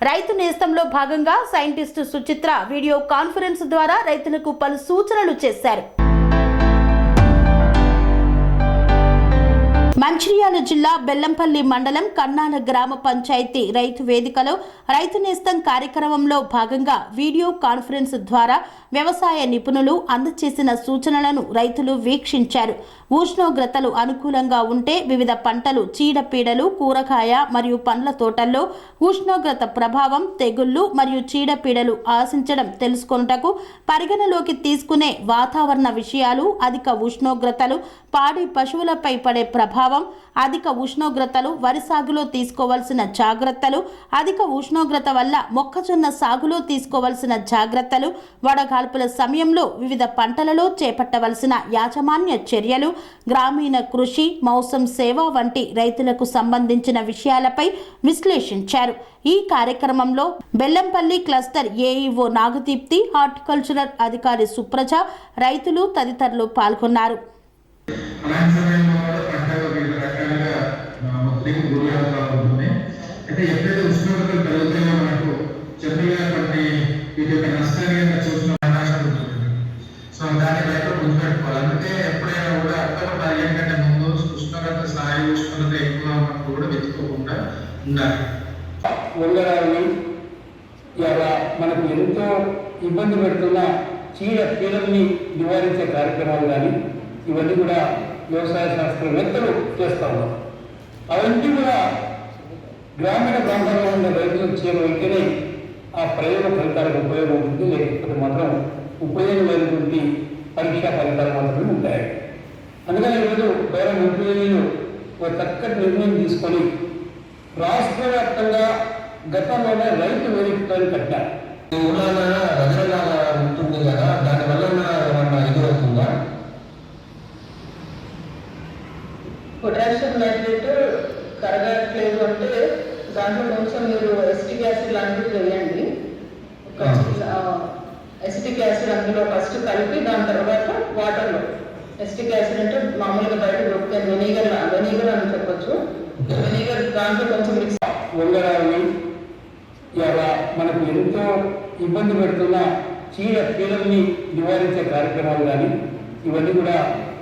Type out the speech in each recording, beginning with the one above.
రైతు నేస్తంలో భాగంగా scientist Suchitra video conference ద్వారా రైతులకు పలు సూచనలు చేశారు. మంచిర్యాల జిల్లా బెల్లంపల్లి మండలం కన్నాల గ్రామ పంచాయతీ రైతు వేదికలో రైతు నేస్తం కార్యక్రమంలో భాగంగా వీడియో కాన్ఫరెన్స్ ద్వారా వ్యవసాయ నిపుణులు అందజేసిన సూచనలను రైతులు వీక్షించారు. ఉష్ణోగ్రతలు అనుకూలంగా ఉంటే వివిధ పంటలు, చీడపీడలు, కూరగాయ మరియు పండ్ల తోటల్లో ఉష్ణోగ్రత ప్రభావం, తెగుళ్లు మరియు చీడపీడలు ఆశించడం తెలుసుకొనుటకు పరిగణలోకి తీసుకునే వాతావరణ విషయాలు, అధిక ఉష్ణోగ్రతలు పాడి పశువులపై పడే ప్రభావం, అధిక ఉష్ణోగ్రతలు వరి సాగులో తీసుకోవాల్సిన జాగ్రత్తలు, అధిక ఉష్ణోగ్రత వల్ల మొక్కజొన్న సాగులో తీసుకోవాల్సిన జాగ్రత్తలు, వడగాల్పుల సమయంలో వివిధ పంటలలో చేపట్టవలసిన యాజమాన్య చర్యలు, గ్రామీణ కృషి, మౌసం సేవ వంటి రైతులకు సంబంధించిన విషయాలపై విశ్లేషించారు. ఈ కార్యక్రమంలో Bellampalli cluster AEO Nagadeepthi, horticultural అధికారి సుప్రజ, రైతులు తదితరులు పాల్గొన్నారు. అంటే ఎప్పుడైతే ఉష్ణోగ్రతలు పెరుగుతాయో మనకు జనరల్గా కొన్ని వీటి యొక్క నష్టాన్ని చూసిన అవకాశం ఉంటుంది. సో దాన్ని రైతు గుర్తుపెట్టుకోవాలి. అందుకే ఎప్పుడైనా కూడా అక్టోబర్ 15 కంటే ముందు ఉష్ణోగ్రత స్థాయి, ఉష్ణోగ్రత ఎక్కువ ఉన్నప్పుడు కూడా వెతుక్కోకుండా ఉండాలి. వంగడాలని ఇలా మనకు ఎంతో ఇబ్బంది పెడుతున్న చీడపీడల్ని నివారించే కార్యక్రమాలు కానీ ఇవన్నీ కూడా వ్యవసాయ శాస్త్రవేత్తలు చేస్తూ ఉన్నారు. అవన్నీ కూడా గ్రామీణ ప్రాంతాల్లో ఉన్న రైతులకు చేరువైతేనే ఆ ప్రయోగ ఫలితాలకు ఉపయోగం ఉంటుంది. లేకపోతే మాత్రం ఉపయోగం లేనటువంటి పరీక్షా ఫలితాలు మాత్రమే ఉంటాయి. అందుకని ఈరోజు గౌరవ మంత్రులు ఒక చక్కటి నిర్ణయం తీసుకొని రాష్ట్ర వ్యాప్తంగా గతంలోనే రైతు వేదికలను కట్టారు. రజనలాగా ఉంటుంది కదా, దానివల్ల ఏమన్నా ఎదురవుతుందా? పొటాషియం నైట్రేట్ కరగట్లేదు అంటే దాంట్లో కొంచెం మీరు ఎసిటిక్ యాసిడ్ లాంటివి వేయండి. ఎసిటిక్ యాసిడ్ అందులో ఫస్ట్ కలిపి దాని తర్వాత వాటర్లో ఎసిటిక్ యాసిడ్ అంటే మామూలుగా బయట దొరికే వెనిగర్ అని చెప్పొచ్చు. వెనిగర్ దాంట్లో కొంచెం మిక్స్. వంగడాలని ఇలా మనకు ఎంతో ఇబ్బంది పెడుతున్న చీడపీడల్ని నివారించే కార్యక్రమాలు కానీ ఇవన్నీ కూడా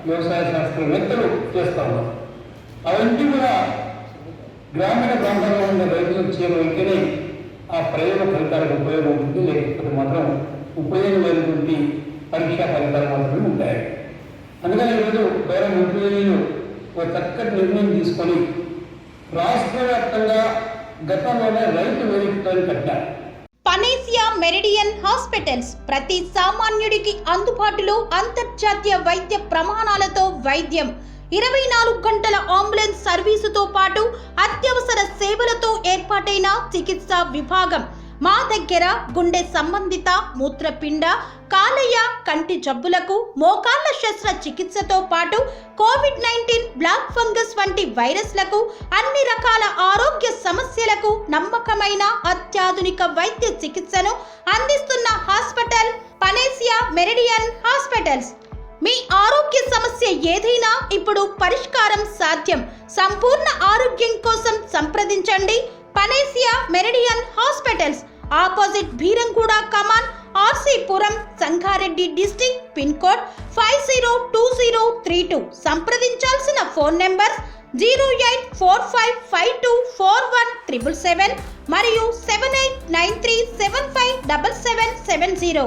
వ్యవసాయ శాస్త్రవేత్తలు చేస్తూ ఉన్నారు. అవన్నీ కూడా గ్రామీణ ప్రాంతాల్లో ఉన్న రైతులకు చేరువైతేనే ఆ ప్రయోగ ఫలితాలకు ఉపయోగం ఉంటుంది. లేకపోతే మాత్రం ఉపయోగం లేనటువంటి పరీక్షా ఫలితాలు మాత్రమే ఉంటాయి. అందుకని ఈరోజు గౌరవ మంత్రులు ఒక చక్కటి నిర్ణయం తీసుకొని రాష్ట్ర వ్యాప్తంగా గతంలోనే రైతు వేదికలను కట్టారు. పనేసియా మెరిడియన్ హాస్పిటల్స్ ప్రతి సామాన్యుడికి అందుబాటులో అంతర్జాతీయ వైద్య ప్రమాణాలతో వైద్యం, 24 గంటల అంబులెన్స్ సర్వీసుతో పాటు అత్యవసర సేవలతో ఏర్పాటైన చికిత్సా విభాగం. మా దగ్గర గుండె సంబంధిత, మూత్రపిండ, కాలేయ, కంటి జబ్బులకు, మోకాళ్ల శస్త్రచికిత్సతో పాటు కోవిడ్-19, బ్లాక్ ఫంగస్ వంటి వైరస్లకు, అన్ని రకాల ఆరోగ్య సమస్యలకు నమ్మకమైన అత్యాధునిక వైద్య చికిత్సను అందిస్తున్న హాస్పిటల్ పనేసియా మెరిడియన్ హాస్పిటల్స్. మీ ఆరోగ్య సమస్య ఏదైనా ఇప్పుడు పరిష్కారం సాధ్యం. సంపూర్ణ ఆరోగ్యం కోసం సంప్రదించండి Panacea Meridian hospitals, opposite Bheeramguda Kaman, RC Puram, Sangareddy district, pin code 502032. సంప్రదించాల్సిన ఫోన్ నెంబర్ 0845524177 మరియు 7893757770.